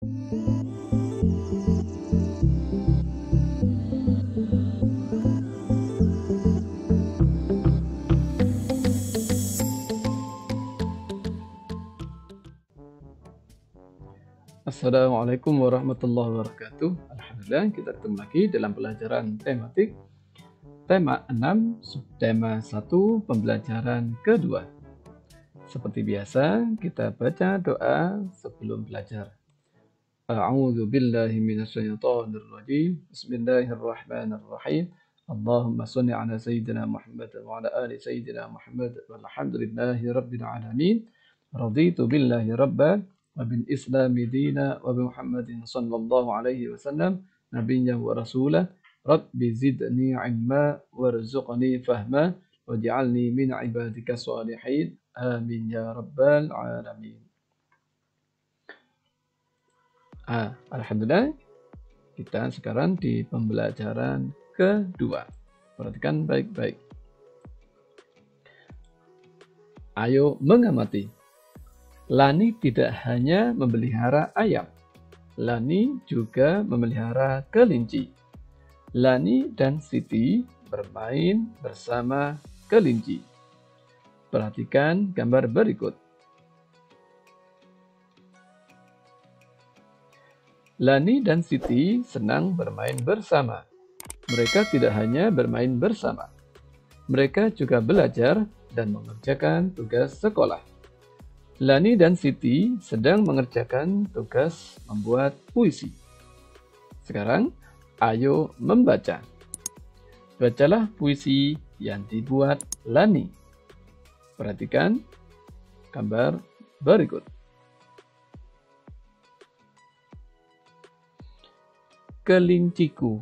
Assalamualaikum warahmatullahi wabarakatuh. Alhamdulillah, kita ketemu lagi dalam pelajaran tematik tema 6 subtema 1 pembelajaran kedua. Seperti biasa, kita baca doa sebelum belajar. A'udzu billahi minasyaitonir rajim. Bismillahirrahmanirrahim. Allahumma shalli ala sayyidina Muhammad wa ala ali sayyidina Muhammad walhamdulillahi rabbil alamin. Raditu billahi rabban wa bil islami dina wa bi Muhammadin sallallahu alaihi wasallam nabiyyan wa rasulah. Rabbi zidni ilma warzuqni fahma waj'alni min ibadika shalihin. Amin ya rabbal alamin. Alhamdulillah, kita sekarang di pembelajaran kedua. Perhatikan baik-baik. Ayo mengamati. Lani tidak hanya memelihara ayam. Lani juga memelihara kelinci. Lani dan Siti bermain bersama kelinci. Perhatikan gambar berikut. Lani dan Siti senang bermain bersama. Mereka tidak hanya bermain bersama. Mereka juga belajar dan mengerjakan tugas sekolah. Lani dan Siti sedang mengerjakan tugas membuat puisi. Sekarang, ayo membaca. Bacalah puisi yang dibuat Lani. Perhatikan gambar berikut. Kelinciku.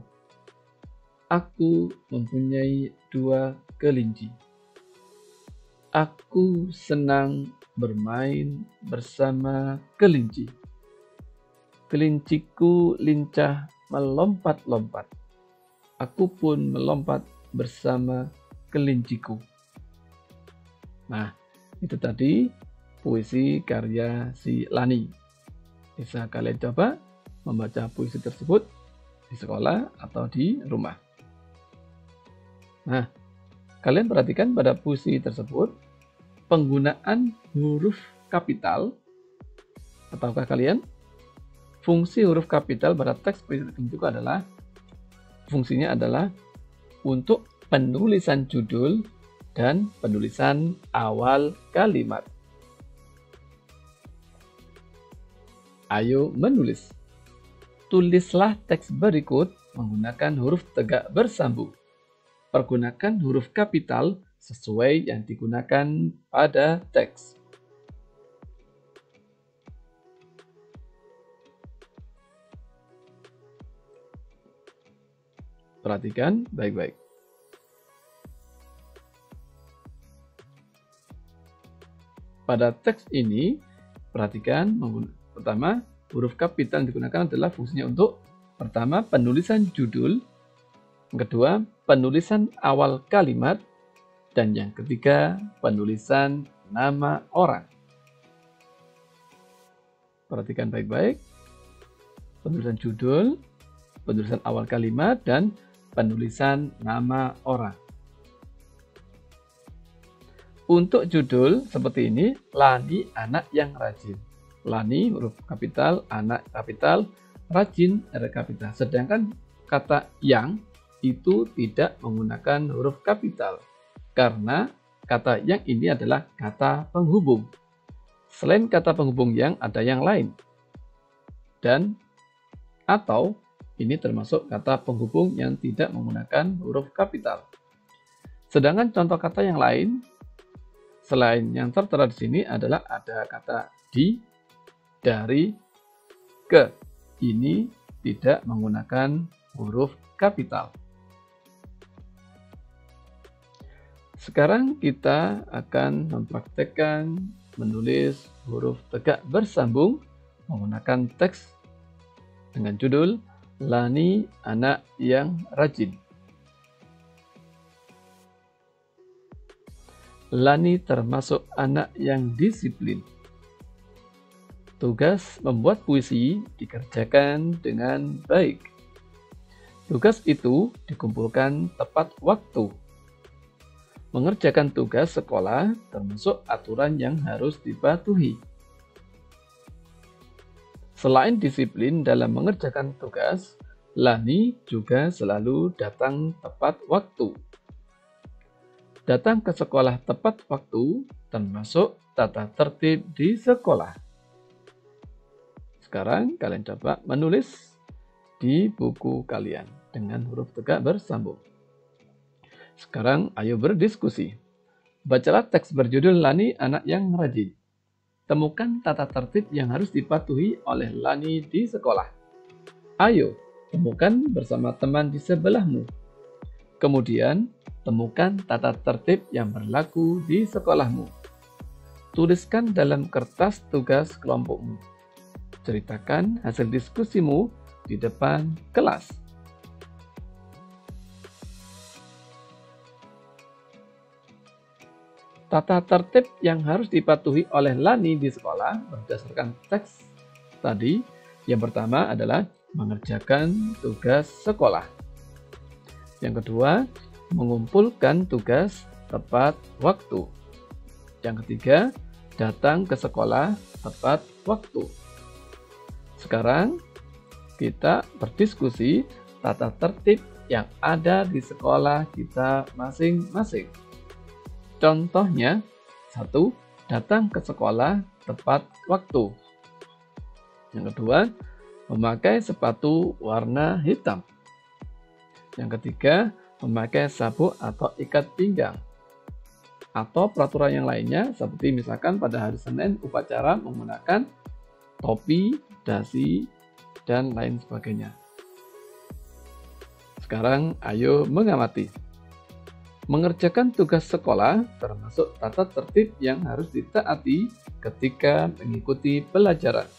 Aku mempunyai 2 kelinci. Aku senang bermain bersama kelinci. Kelinciku lincah melompat-lompat. Aku pun melompat bersama kelinciku. Nah, itu tadi puisi karya si Lani. Bisa kalian coba membaca puisi tersebut di sekolah atau di rumah. Nah, kalian perhatikan pada puisi tersebut penggunaan huruf kapital. Tahukah kalian? Fungsi huruf kapital pada teks puisi itu adalah fungsinya adalah untuk penulisan judul dan penulisan awal kalimat. Ayo menulis. Tulislah teks berikut menggunakan huruf tegak bersambung. Pergunakan huruf kapital sesuai yang digunakan pada teks. Perhatikan baik-baik. Pada teks ini, perhatikan pertama, huruf kapital yang digunakan adalah fungsinya untuk pertama, penulisan judul, yang kedua, penulisan awal kalimat, dan yang ketiga, penulisan nama orang. Perhatikan baik-baik. Penulisan judul, penulisan awal kalimat, dan penulisan nama orang. Untuk judul seperti ini, Lani anak yang rajin. Lani huruf kapital, anak kapital, rajin ada kapital. Sedangkan kata yang itu tidak menggunakan huruf kapital. Karena kata yang ini adalah kata penghubung. Selain kata penghubung yang ada yang lain. Dan atau ini termasuk kata penghubung yang tidak menggunakan huruf kapital. Sedangkan contoh kata yang lain selain yang tertera di sini adalah ada kata di, dari, ke. Ini tidak menggunakan huruf kapital. Sekarang kita akan mempraktekkan menulis huruf tegak bersambung menggunakan teks dengan judul Lani anak yang rajin. Lani termasuk anak yang disiplin. Tugas membuat puisi dikerjakan dengan baik. Tugas itu dikumpulkan tepat waktu. Mengerjakan tugas sekolah termasuk aturan yang harus dipatuhi. Selain disiplin dalam mengerjakan tugas, Lani juga selalu datang tepat waktu. Datang ke sekolah tepat waktu termasuk tata tertib di sekolah. Sekarang kalian coba menulis di buku kalian dengan huruf tegak bersambung. Sekarang ayo berdiskusi. Bacalah teks berjudul Lani Anak yang Rajin. Temukan tata tertib yang harus dipatuhi oleh Lani di sekolah. Ayo, temukan bersama teman di sebelahmu. Kemudian, temukan tata tertib yang berlaku di sekolahmu. Tuliskan dalam kertas tugas kelompokmu. Ceritakan hasil diskusimu di depan kelas. Tata tertib yang harus dipatuhi oleh Lani di sekolah berdasarkan teks tadi. Yang pertama adalah mengerjakan tugas sekolah. Yang kedua, mengumpulkan tugas tepat waktu. Yang ketiga, datang ke sekolah tepat waktu. Sekarang kita berdiskusi tata tertib yang ada di sekolah kita masing-masing. Contohnya, 1. Datang ke sekolah tepat waktu. Yang kedua, memakai sepatu warna hitam. Yang ketiga, memakai sabuk atau ikat pinggang. Atau peraturan yang lainnya, seperti misalkan pada hari Senin upacara menggunakan topi, dasi, dan lain sebagainya. Sekarang ayo mengamati. Mengerjakan tugas sekolah termasuk tata tertib yang harus ditaati ketika mengikuti pelajaran.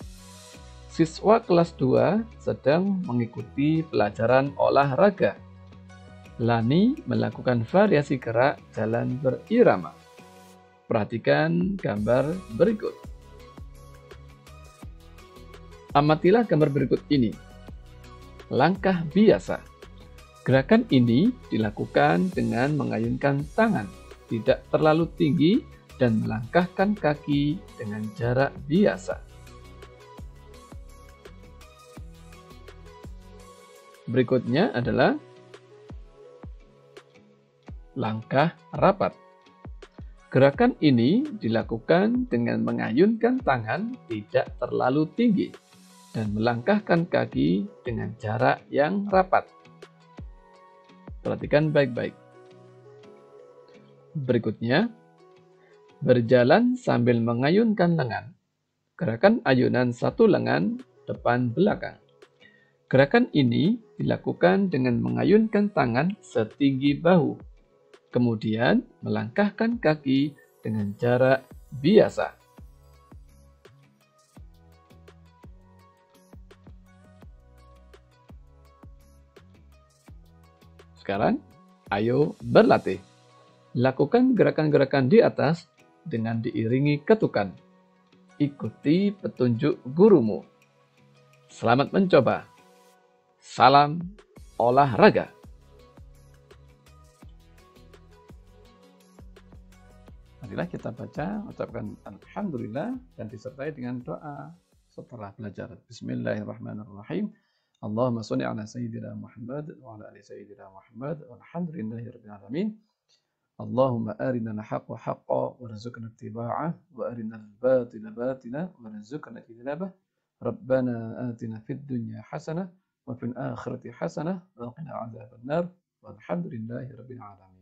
Siswa kelas 2 sedang mengikuti pelajaran olahraga. Lani melakukan variasi gerak jalan berirama. Perhatikan gambar berikut. Amatilah gambar berikut ini. Langkah biasa. Gerakan ini dilakukan dengan mengayunkan tangan, tidak terlalu tinggi, dan melangkahkan kaki dengan jarak biasa. Berikutnya adalah langkah rapat. Gerakan ini dilakukan dengan mengayunkan tangan tidak terlalu tinggi dan melangkahkan kaki dengan jarak yang rapat. Perhatikan baik-baik. Berikutnya, berjalan sambil mengayunkan lengan. Gerakan ayunan satu lengan depan belakang. Gerakan ini dilakukan dengan mengayunkan tangan setinggi bahu. Kemudian melangkahkan kaki dengan jarak biasa. Sekarang, ayo berlatih. Lakukan gerakan-gerakan di atas dengan diiringi ketukan. Ikuti petunjuk gurumu. Selamat mencoba. Salam olahraga. Marilah kita baca, ucapkan Alhamdulillah dan disertai dengan doa setelah belajar. Bismillahirrahmanirrahim. Allahumma sholli ala sayyidina Muhammad wa ala ali sayyidina Muhammad walhamdulillahirabbil alamin. Allahumma arina al-haqqa haqqan warzuqna ittiba'ah wa arina al-batila batila warzuqna ijtinabah. Rabbana atina fid dunya hasanah wa fil akhirati hasanah wa qina adzabannar. Walhamdulillahirabbil alamin.